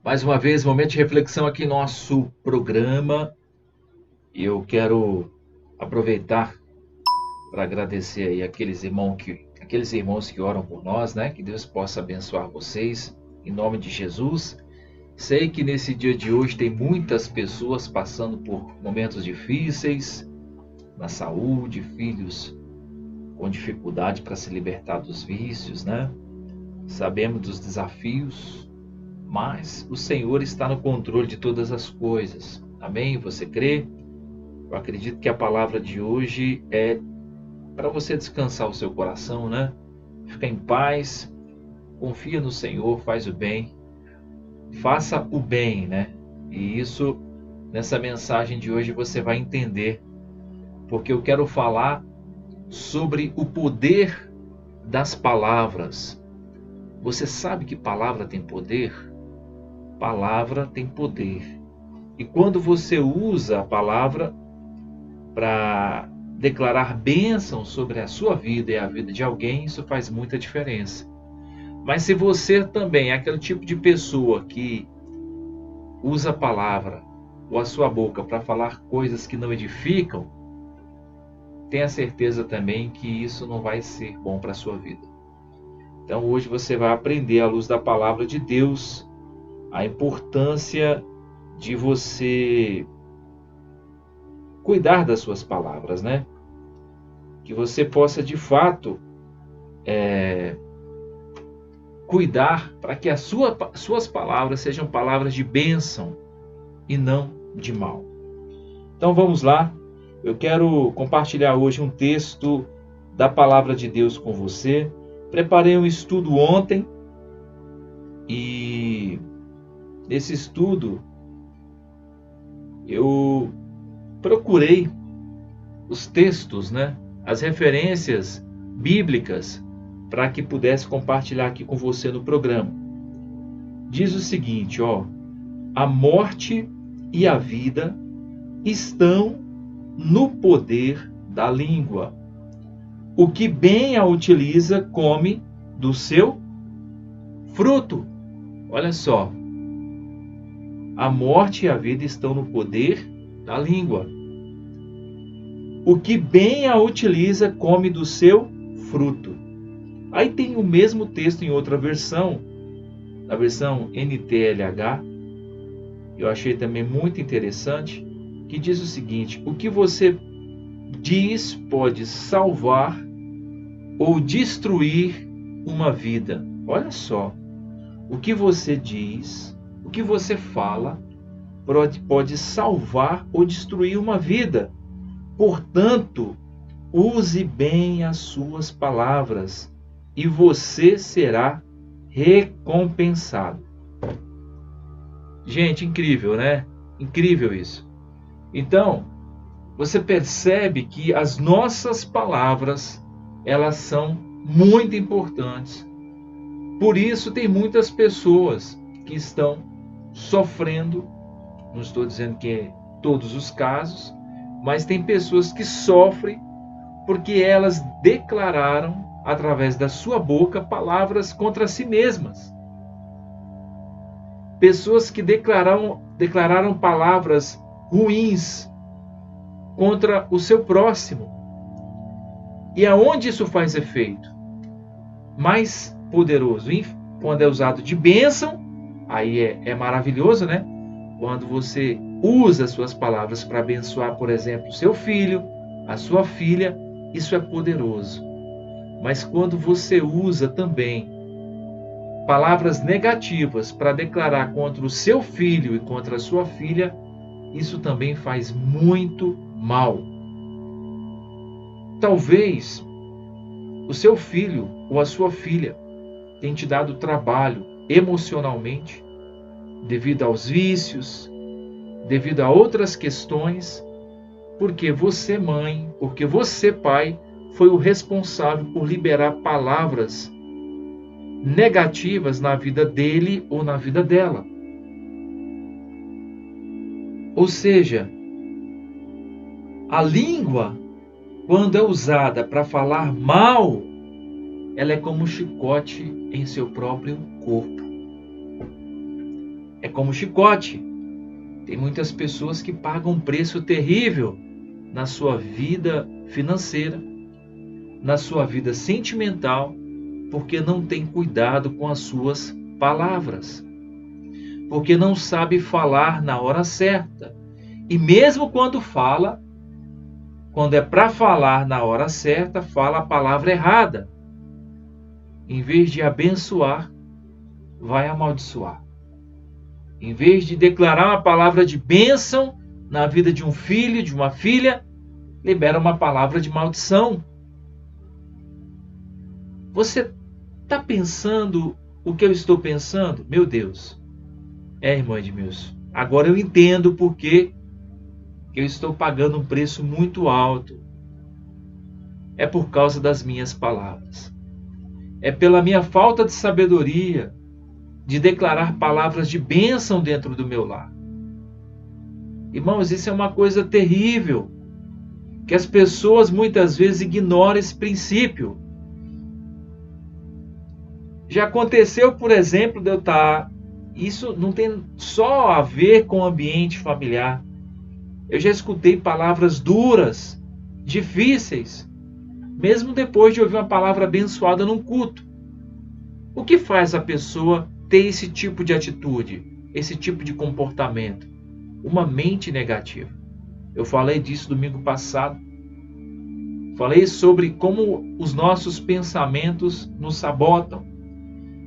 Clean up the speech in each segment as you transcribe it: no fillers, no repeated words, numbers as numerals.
Mais uma vez, momento de reflexão aqui em nosso programa. Eu quero aproveitar para agradecer aí aqueles irmãos que oram por nós, né? Que Deus possa abençoar vocês em nome de Jesus. Sei que nesse dia de hoje tem muitas pessoas passando por momentos difíceis na saúde, filhos com dificuldade para se libertar dos vícios, né? Sabemos dos desafios, mas o Senhor está no controle de todas as coisas. Amém? Você crê? Eu acredito que a palavra de hoje é para você descansar o seu coração, né? Fica em paz, confia no Senhor, faz o bem, faça o bem, né? E isso, nessa mensagem de hoje, você vai entender, porque eu quero falar sobre o poder das palavras. Você sabe que palavra tem poder? Palavra tem poder. E quando você usa a palavra para declarar bênção sobre a sua vida e a vida de alguém, isso faz muita diferença. Mas se você também é aquele tipo de pessoa que usa a palavra ou a sua boca para falar coisas que não edificam, tenha certeza também que isso não vai ser bom para a sua vida. Então hoje você vai aprender à luz da palavra de Deus a importância de você cuidar das suas palavras, né? Que você possa de fato cuidar para que as suas palavras sejam palavras de bênção e não de mal. Então vamos lá, eu quero compartilhar hoje um texto da palavra de Deus com você. Preparei um estudo ontem e nesse estudo eu procurei os textos, né, as referências bíblicas para que pudesse compartilhar aqui com você no programa. Diz o seguinte, ó: a morte e a vida estão no poder da língua. O que bem a utiliza come do seu fruto. Olha só, a morte e a vida estão no poder da língua. O que bem a utiliza come do seu fruto. Aí tem o mesmo texto em outra versão, na versão NTLH, eu achei também muito interessante, que diz o seguinte: o que você diz pode salvar ou destruir uma vida. Olha só, o que você diz, o que você fala, pode salvar ou destruir uma vida. Portanto, use bem as suas palavras e você será recompensado. Gente, incrível, né? Incrível isso. Então, você percebe que as nossas palavras, elas são muito importantes. Por isso tem muitas pessoas que estão sofrendo, não estou dizendo que é todos os casos, mas tem pessoas que sofrem porque elas declararam, através da sua boca, palavras contra si mesmas. Pessoas que declararam palavras ruins contra o seu próximo. E aonde isso faz efeito? Mais poderoso, quando é usado de bênção, aí é maravilhoso, né? Quando você usa as suas palavras para abençoar, por exemplo, o seu filho, a sua filha, isso é poderoso. Mas quando você usa também palavras negativas para declarar contra o seu filho e contra a sua filha, isso também faz muito mal. Talvez o seu filho ou a sua filha tenha te dado trabalho emocionalmente, devido aos vícios, devido a outras questões, porque você, mãe, porque você, pai, foi o responsável por liberar palavras negativas na vida dele ou na vida dela. Ou seja, a língua, quando é usada para falar mal, ela é como um chicote em seu próprio corpo. É como chicote. Tem muitas pessoas que pagam um preço terrível na sua vida financeira, na sua vida sentimental, porque não tem cuidado com as suas palavras, porque não sabe falar na hora certa. E mesmo quando fala, quando é para falar na hora certa, fala a palavra errada. Em vez de abençoar, vai amaldiçoar. Em vez de declarar uma palavra de bênção na vida de um filho, de uma filha, libera uma palavra de maldição. Você está pensando o que eu estou pensando? Meu Deus. Irmã Edmilson, agora eu entendo por que eu estou pagando um preço muito alto. É por causa das minhas palavras. É pela minha falta de sabedoria de declarar palavras de bênção dentro do meu lar. Irmãos, isso é uma coisa terrível, que as pessoas muitas vezes ignoram esse princípio. Já aconteceu, por exemplo, de eu estar... Isso não tem só a ver com o ambiente familiar. Eu já escutei palavras duras, difíceis, mesmo depois de ouvir uma palavra abençoada num culto. O que faz a pessoa ter esse tipo de atitude, esse tipo de comportamento? Uma mente negativa. Eu falei disso domingo passado. Falei sobre como os nossos pensamentos nos sabotam.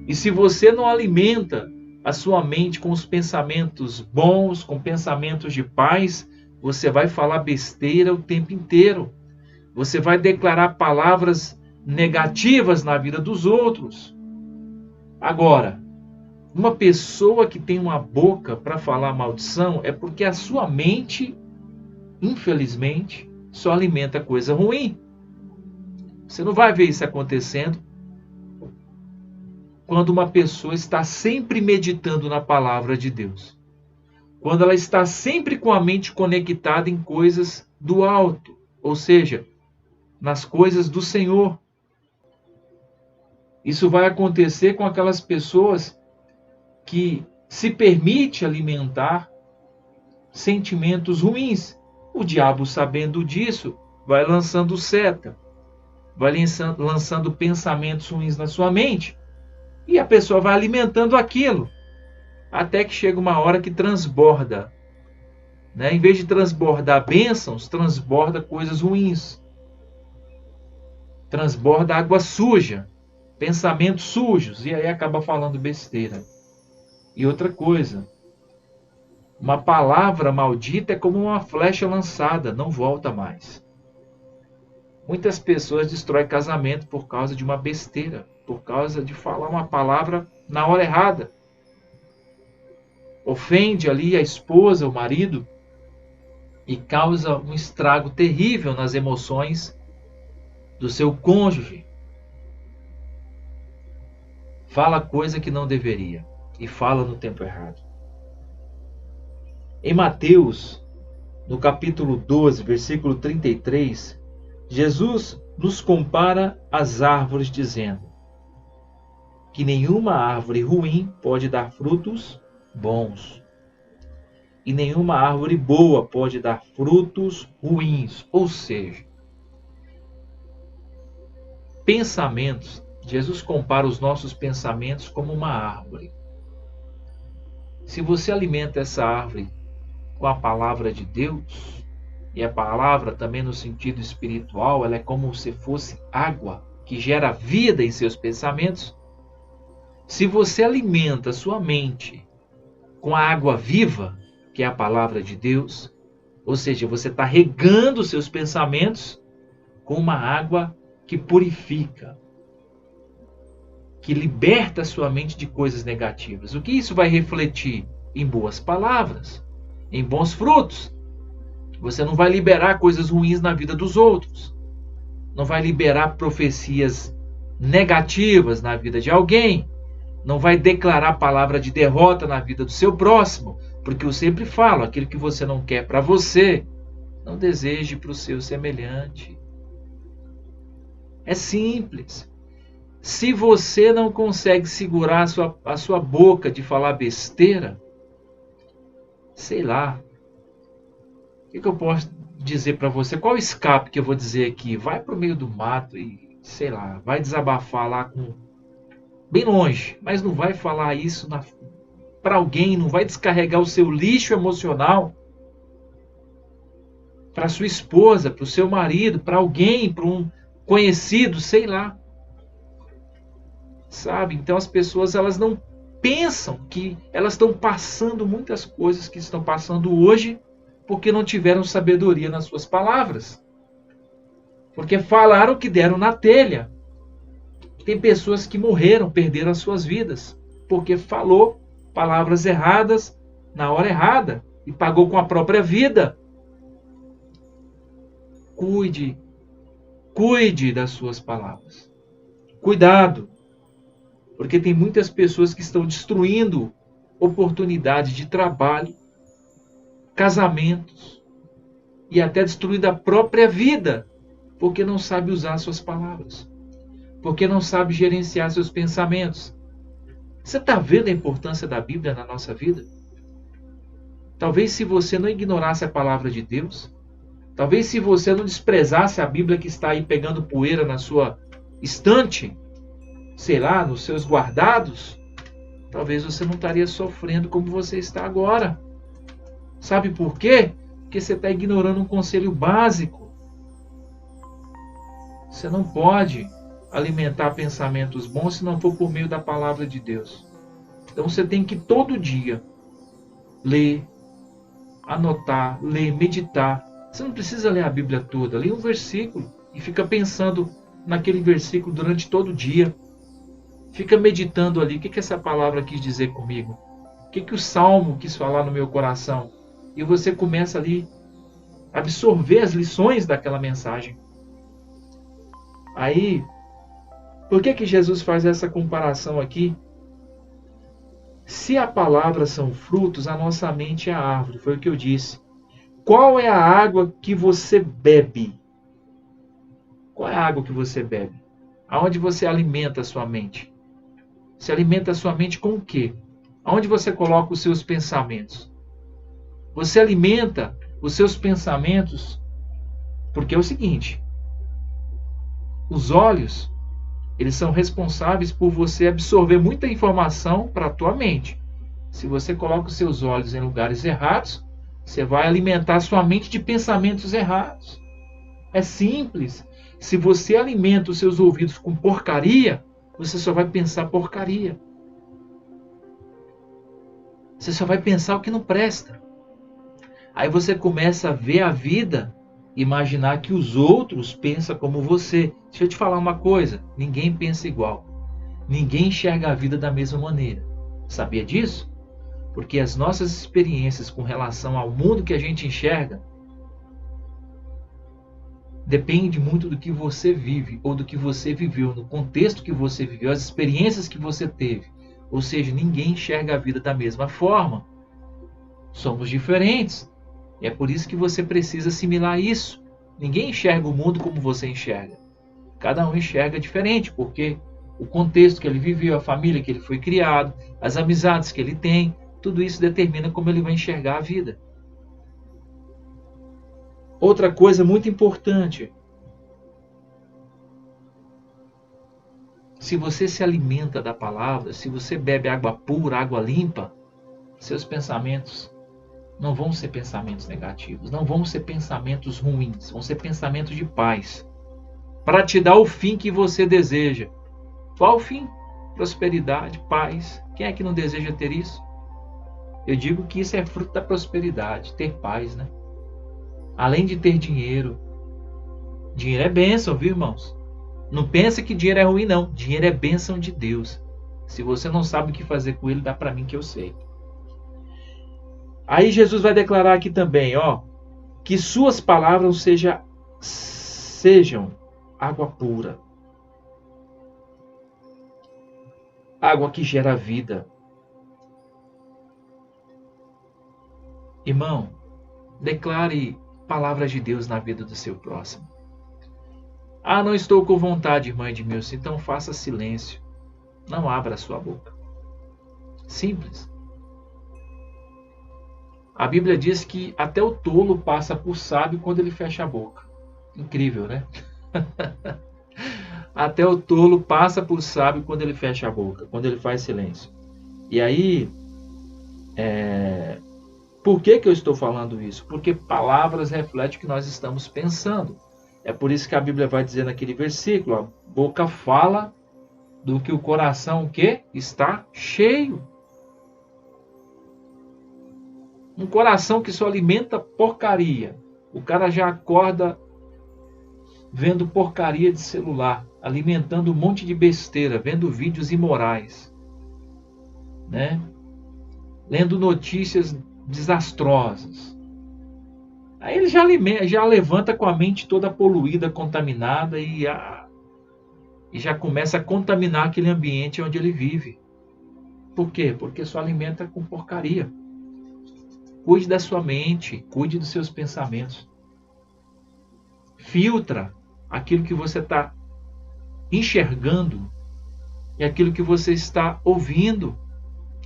E se você não alimenta a sua mente com os pensamentos bons, com pensamentos de paz, você vai falar besteira o tempo inteiro. Você vai declarar palavras negativas na vida dos outros. Agora, uma pessoa que tem uma boca para falar maldição é porque a sua mente, infelizmente, só alimenta coisa ruim. Você não vai ver isso acontecendo quando uma pessoa está sempre meditando na palavra de Deus. Quando ela está sempre com a mente conectada em coisas do alto, ou seja, nas coisas do Senhor. Isso vai acontecer com aquelas pessoas que se permite alimentar sentimentos ruins. O diabo, sabendo disso, vai lançando seta, vai lançando pensamentos ruins na sua mente, e a pessoa vai alimentando aquilo, até que chega uma hora que transborda. Em vez de transbordar bênçãos, transborda coisas ruins. Transborda água suja, pensamentos sujos, e aí acaba falando besteira. E outra coisa, uma palavra maldita é como uma flecha lançada, não volta mais. Muitas pessoas destroem casamento por causa de uma besteira, por causa de falar uma palavra na hora errada. Ofende ali a esposa, o marido, e causa um estrago terrível nas emoções do seu cônjuge. Fala coisa que não deveria e fala no tempo errado. Em Mateus, no capítulo 12, versículo 33, Jesus nos compara às árvores, dizendo que nenhuma árvore ruim pode dar frutos bons, e nenhuma árvore boa pode dar frutos ruins. Ou seja, pensamentos. Jesus compara os nossos pensamentos como uma árvore. Se você alimenta essa árvore com a palavra de Deus, e a palavra também no sentido espiritual, ela é como se fosse água que gera vida em seus pensamentos. Se você alimenta a sua mente com a água viva, que é a palavra de Deus, ou seja, você está regando os seus pensamentos com uma água que purifica, que liberta a sua mente de coisas negativas. O que isso vai refletir? Em boas palavras, em bons frutos. Você não vai liberar coisas ruins na vida dos outros. Não vai liberar profecias negativas na vida de alguém. Não vai declarar palavra de derrota na vida do seu próximo. Porque eu sempre falo, aquilo que você não quer para você, não deseje para o seu semelhante. É simples. Se você não consegue segurar a sua boca de falar besteira, sei lá, o que eu posso dizer para você? Qual o escape que eu vou dizer aqui? Vai para o meio do mato e, sei lá, vai desabafar lá bem longe, mas não vai falar isso para alguém, não vai descarregar o seu lixo emocional para sua esposa, para o seu marido, para alguém, para um conhecido, sei lá. Sabe? Então as pessoas elas não pensam que elas estão passando muitas coisas que estão passando hoje porque não tiveram sabedoria nas suas palavras. Porque falaram que deram na telha. Tem pessoas que morreram, perderam as suas vidas, porque falou palavras erradas na hora errada e pagou com a própria vida. Cuide das suas palavras. Cuidado, porque tem muitas pessoas que estão destruindo oportunidades de trabalho, casamentos e até destruindo a própria vida, porque não sabe usar suas palavras, porque não sabe gerenciar seus pensamentos. Você está vendo a importância da Bíblia na nossa vida? Talvez se você não ignorasse a palavra de Deus, talvez se você não desprezasse a Bíblia que está aí pegando poeira na sua estante, sei lá, nos seus guardados, talvez você não estaria sofrendo como você está agora. Sabe por quê? Porque você está ignorando um conselho básico. Você não pode alimentar pensamentos bons se não for por meio da palavra de Deus. Então você tem que todo dia ler, anotar, ler, meditar. Você não precisa ler a Bíblia toda, lê um versículo e fica pensando naquele versículo durante todo o dia. Fica meditando ali, o que essa palavra quis dizer comigo? O que o Salmo quis falar no meu coração? E você começa ali a absorver as lições daquela mensagem. Aí, por que Jesus faz essa comparação aqui? Se a palavra são frutos, a nossa mente é a árvore, foi o que eu disse. Qual é a água que você bebe? Qual é a água que você bebe? Aonde você alimenta a sua mente? Você alimenta a sua mente com o quê? Aonde você coloca os seus pensamentos? Você alimenta os seus pensamentos porque é o seguinte, os olhos, eles são responsáveis por você absorver muita informação para a tua mente. Se você coloca os seus olhos em lugares errados, você vai alimentar a sua mente de pensamentos errados. É simples. Se você alimenta os seus ouvidos com porcaria, você só vai pensar porcaria. Você só vai pensar o que não presta. Aí você começa a ver a vida, imaginar que os outros pensam como você. Deixa eu te falar uma coisa, ninguém pensa igual. Ninguém enxerga a vida da mesma maneira. Sabia disso? Porque as nossas experiências com relação ao mundo que a gente enxerga depende muito do que você vive ou do que você viveu, no contexto que você viveu, as experiências que você teve. Ou seja, ninguém enxerga a vida da mesma forma. Somos diferentes. E é por isso que você precisa assimilar isso. Ninguém enxerga o mundo como você enxerga. Cada um enxerga diferente, porque o contexto que ele viveu, a família que ele foi criado, as amizades que ele tem, tudo isso determina como ele vai enxergar a vida. Outra coisa muito importante. Se você se alimenta da palavra, se você bebe água pura, água limpa, seus pensamentos não vão ser pensamentos negativos, não vão ser pensamentos ruins, vão ser pensamentos de paz, para te dar o fim que você deseja. Qual o fim? Prosperidade, paz. Quem é que não deseja ter isso? Eu digo que isso é fruto da prosperidade, ter paz, né? Além de ter dinheiro. Dinheiro é bênção, viu, irmãos? Não pensa que dinheiro é ruim, não. Dinheiro é bênção de Deus. Se você não sabe o que fazer com ele, dá para mim que eu sei. Aí Jesus vai declarar aqui também, que suas palavras sejam água pura. Água que gera vida. Irmão, declare palavras de Deus na vida do seu próximo. Ah, não estou com vontade, irmã Edmilson, então faça silêncio. Não abra a sua boca. Simples. A Bíblia diz que até o tolo passa por sábio quando ele fecha a boca. Incrível, né? Até o tolo passa por sábio quando ele fecha a boca, quando ele faz silêncio. E aí, por que eu estou falando isso? Porque palavras refletem o que nós estamos pensando. É por isso que a Bíblia vai dizer naquele versículo, a boca fala do que o coração está cheio. Um coração que só alimenta porcaria. O cara já acorda vendo porcaria de celular, alimentando um monte de besteira, vendo vídeos imorais, né? Lendo notícias desastrosas. Aí ele já levanta com a mente toda poluída, contaminada e já começa a contaminar aquele ambiente onde ele vive. Por quê? Porque só alimenta com porcaria. Cuide da sua mente, cuide dos seus pensamentos. Filtra aquilo que você está enxergando e aquilo que você está ouvindo.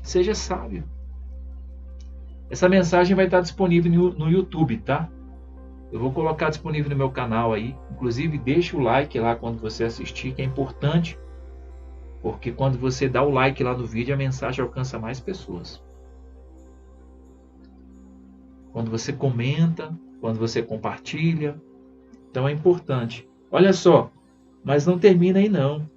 Seja sábio. Essa mensagem vai estar disponível no YouTube, tá? Eu vou colocar disponível no meu canal aí. Inclusive, deixa o like lá quando você assistir, que é importante. Porque quando você dá o like lá no vídeo, a mensagem alcança mais pessoas. Quando você comenta, quando você compartilha. Então é importante. Olha só, mas não termina aí não.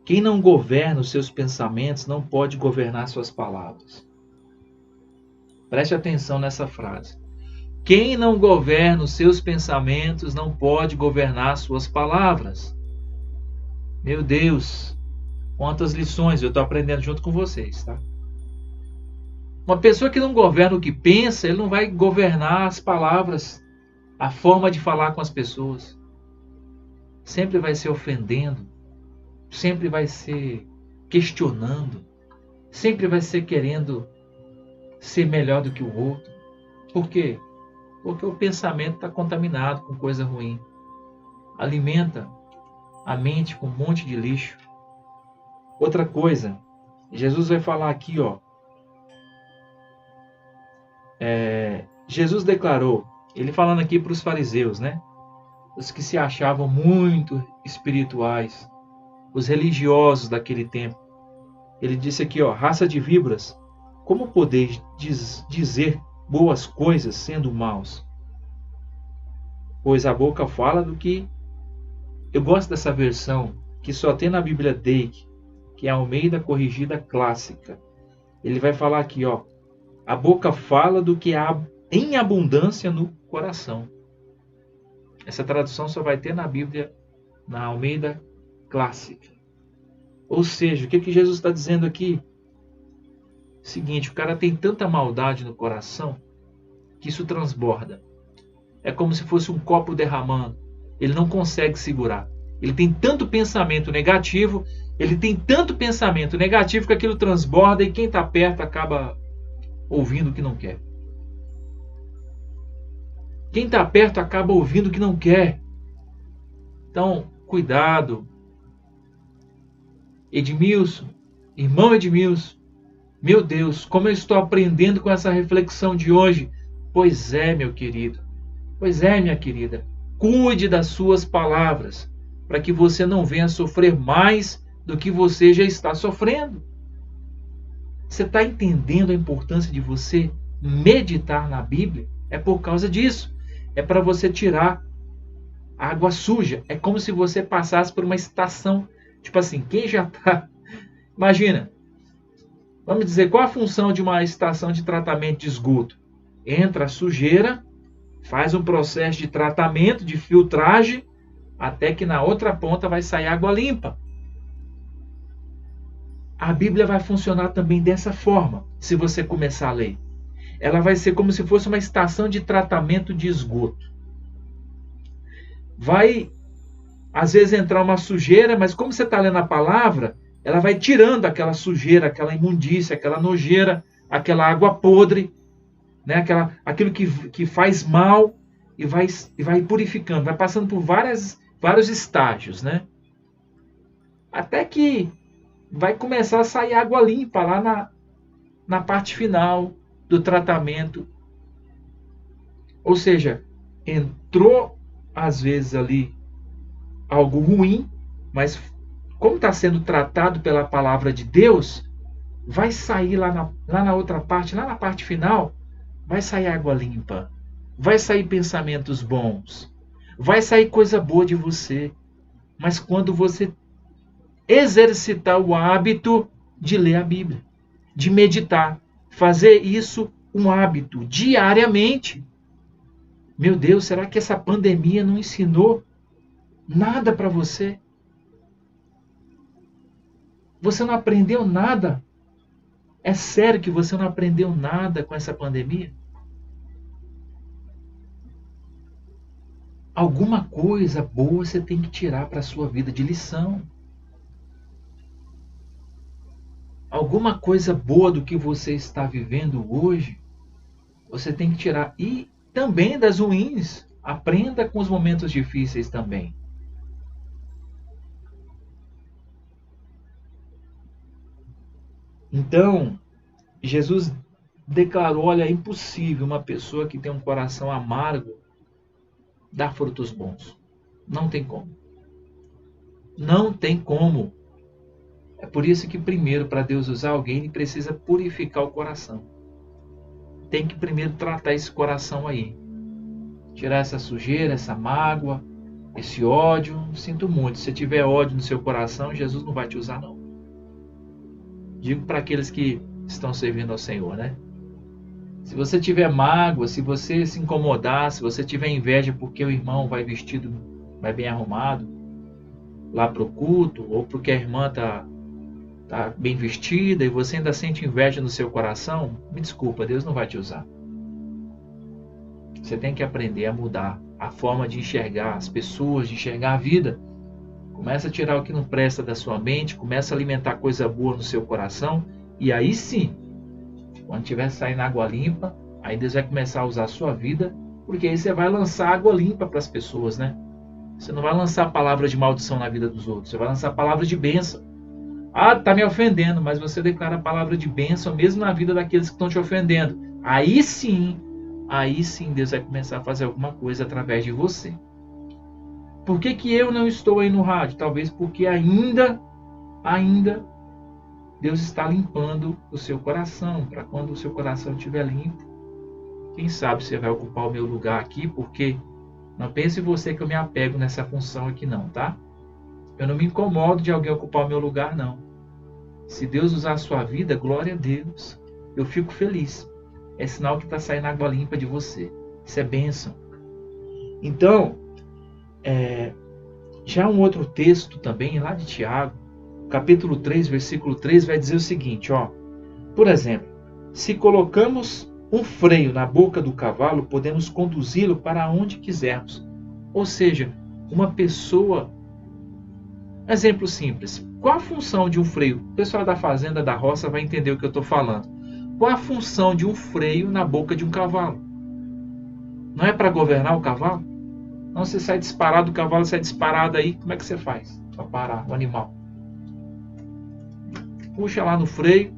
Quem não governa os seus pensamentos não pode governar suas palavras. Preste atenção nessa frase. Quem não governa os seus pensamentos não pode governar suas palavras. Meu Deus, quantas lições eu estou aprendendo junto com vocês, tá? Uma pessoa que não governa o que pensa, ele não vai governar as palavras, a forma de falar com as pessoas. Sempre vai ser ofendendo, sempre vai ser questionando, sempre vai ser querendo ser melhor do que o outro. Por quê? Porque o pensamento está contaminado com coisa ruim. Alimenta a mente com um monte de lixo. Outra coisa, Jesus vai falar aqui, ó. Jesus declarou, ele falando aqui para os fariseus, né? Os que se achavam muito espirituais, os religiosos daquele tempo. Ele disse aqui, ó, raça de víboras, como podeis dizer boas coisas sendo maus? Pois a boca fala do que... Eu gosto dessa versão, que só tem na Bíblia Dake, que é a Almeida Corrigida Clássica. Ele vai falar aqui, ó, a boca fala do que há em abundância no coração. Essa tradução só vai ter na Bíblia, na Almeida Clássica. Ou seja, o que Jesus está dizendo aqui? Seguinte, o cara tem tanta maldade no coração que isso transborda. É como se fosse um copo derramando. Ele não consegue segurar. Ele tem tanto pensamento negativo, que aquilo transborda e quem está perto acaba ouvindo o que não quer. Quem está perto acaba ouvindo o que não quer. Então, cuidado. Edmilson, irmão Edmilson, meu Deus, como eu estou aprendendo com essa reflexão de hoje. Pois é, meu querido. Pois é, minha querida. Cuide das suas palavras, para que você não venha sofrer mais do que você já está sofrendo. Você está entendendo a importância de você meditar na Bíblia? É por causa disso. É para você tirar a água suja. É como se você passasse por uma estação. Tipo assim, quem já está... Imagina, vamos dizer, qual a função de uma estação de tratamento de esgoto? Entra a sujeira, faz um processo de tratamento, de filtragem, até que na outra ponta vai sair água limpa. A Bíblia vai funcionar também dessa forma, se você começar a ler. Ela vai ser como se fosse uma estação de tratamento de esgoto. Vai, às vezes, entrar uma sujeira, mas como você está lendo a palavra, ela vai tirando aquela sujeira, aquela imundícia, aquela nojeira, aquela água podre, né? Aquilo que faz mal e vai purificando, vai passando por vários estágios, né? Até que vai começar a sair água limpa lá na parte final do tratamento. Ou seja, entrou às vezes ali algo ruim, mas como está sendo tratado pela palavra de Deus, vai sair lá na outra parte, lá na parte final, vai sair água limpa, vai sair pensamentos bons, vai sair coisa boa de você. Mas quando você exercitar o hábito de ler a Bíblia, de meditar, fazer isso um hábito diariamente. Meu Deus, será que essa pandemia não ensinou nada para você? Você não aprendeu nada? É sério que você não aprendeu nada com essa pandemia? Alguma coisa boa você tem que tirar para a sua vida de lição. Alguma coisa boa do que você está vivendo hoje, você tem que tirar. E também das ruins. Aprenda com os momentos difíceis também. Então, Jesus declarou: olha, é impossível uma pessoa que tem um coração amargo dar frutos bons. Não tem como. Não tem como. É por isso que primeiro, para Deus usar alguém, ele precisa purificar o coração. Tem que primeiro tratar esse coração aí. Tirar essa sujeira, essa mágoa, esse ódio. Sinto muito. Se tiver ódio no seu coração, Jesus não vai te usar, não. Digo para aqueles que estão servindo ao Senhor, né? Se você tiver mágoa, se você se incomodar, se você tiver inveja porque o irmão vai vestido, vai bem arrumado lá para o culto, ou porque a irmã tá bem vestida e você ainda sente inveja no seu coração, me desculpa, Deus não vai te usar. Você tem que aprender a mudar a forma de enxergar as pessoas, de enxergar a vida. Começa a tirar o que não presta da sua mente, começa a alimentar coisa boa no seu coração, e aí sim, quando tiver saindo água limpa, aí Deus vai começar a usar a sua vida, porque aí você vai lançar água limpa para as pessoas, né? Você não vai lançar palavras de maldição na vida dos outros, você vai lançar palavras de bênção. Ah, tá me ofendendo, mas você declara a palavra de bênção mesmo na vida daqueles que estão te ofendendo. Aí sim Deus vai começar a fazer alguma coisa através de você. Por que eu não estou aí no rádio? Talvez porque ainda Deus está limpando o seu coração, para quando o seu coração estiver limpo, quem sabe você vai ocupar o meu lugar aqui, porque não pense você que eu me apego nessa função aqui não, tá? Eu não me incomodo de alguém ocupar o meu lugar, não. Se Deus usar a sua vida, glória a Deus. Eu fico feliz. É sinal que está saindo água limpa de você. Isso é bênção. Então, já um outro texto também, lá de Tiago, capítulo 3, versículo 3, vai dizer o seguinte, ó. Por exemplo, se colocamos um freio na boca do cavalo, podemos conduzi-lo para onde quisermos. Ou seja, uma pessoa... Exemplo simples. Qual a função de um freio? O pessoal da fazenda, da roça vai entender o que eu estou falando. Qual a função de um freio na boca de um cavalo? Não é para governar o cavalo? Não, você sai disparado, o cavalo sai disparado aí, como é que você faz para parar o animal? Puxa lá no freio,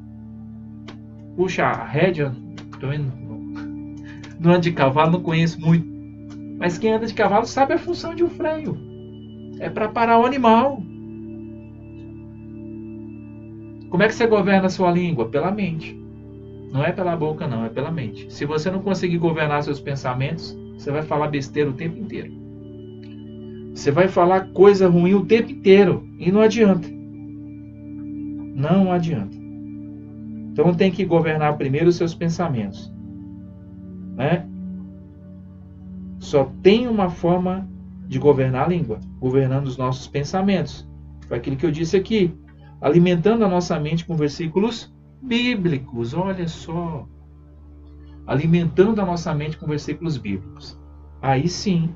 puxa a rédea, não ando de cavalo, não conheço muito, mas quem anda de cavalo sabe a função de um freio, é para parar o animal. Como é que você governa a sua língua? Pela mente. Não é pela boca, não, é pela mente. Se você não conseguir governar seus pensamentos, você vai falar besteira o tempo inteiro. Você vai falar coisa ruim o tempo inteiro e não adianta. Não adianta. Então tem que governar primeiro os seus pensamentos, né? Só tem uma forma de governar a língua, governando os nossos pensamentos. Foi aquilo que eu disse aqui, alimentando a nossa mente com versículos bíblicos. Olha só, alimentando a nossa mente com versículos bíblicos. Aí sim,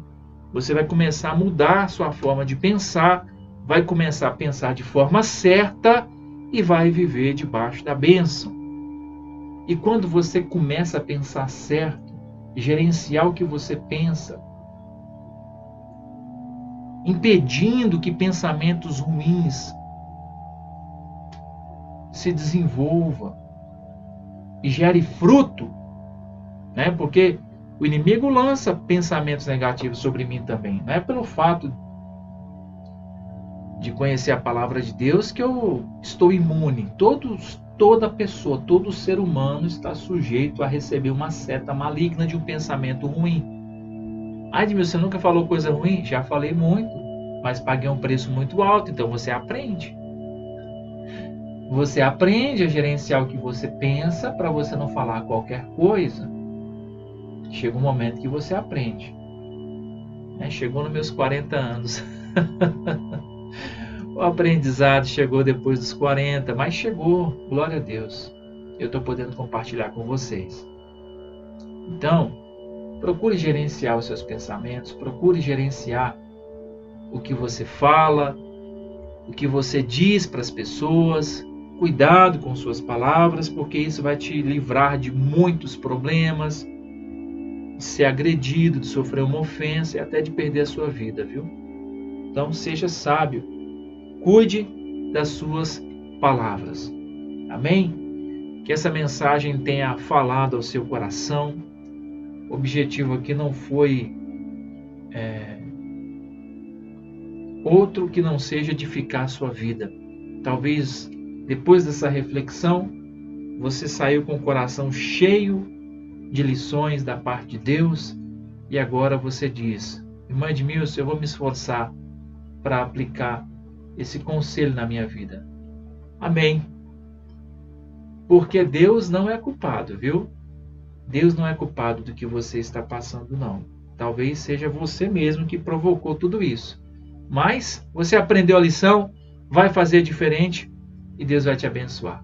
você vai começar a mudar a sua forma de pensar, vai começar a pensar de forma certa e vai viver debaixo da bênção. E quando você começa a pensar certo, gerenciar o que você pensa, impedindo que pensamentos ruins se desenvolvam, e gere fruto, né? Porque o inimigo lança pensamentos negativos sobre mim também. Não é pelo fato de conhecer a palavra de Deus que eu estou imune. Toda pessoa, todo ser humano está sujeito a receber uma seta maligna de um pensamento ruim. Ai, Edmilson, você nunca falou coisa ruim? Já falei muito, mas paguei um preço muito alto, então você aprende. Você aprende a gerenciar o que você pensa para você não falar qualquer coisa. Chega um momento que você aprende. Chegou nos meus 40 anos. O aprendizado chegou depois dos 40, mas chegou, glória a Deus. Eu estou podendo compartilhar com vocês. Então, procure gerenciar os seus pensamentos, procure gerenciar o que você fala, o que você diz para as pessoas. Cuidado com suas palavras, porque isso vai te livrar de muitos problemas, de ser agredido, de sofrer uma ofensa e até de perder a sua vida, viu? Então, seja sábio. Cuide das suas palavras. Amém? Que essa mensagem tenha falado ao seu coração. O objetivo aqui não foi outro que não seja edificar a sua vida. Talvez depois dessa reflexão você saiu com o coração cheio de lições da parte de Deus e agora você diz: irmã Edmilson, eu vou me esforçar para aplicar esse conselho na minha vida. Amém. Porque Deus não é culpado, viu? Deus não é culpado do que você está passando, não. Talvez seja você mesmo que provocou tudo isso. Mas você aprendeu a lição, vai fazer diferente e Deus vai te abençoar.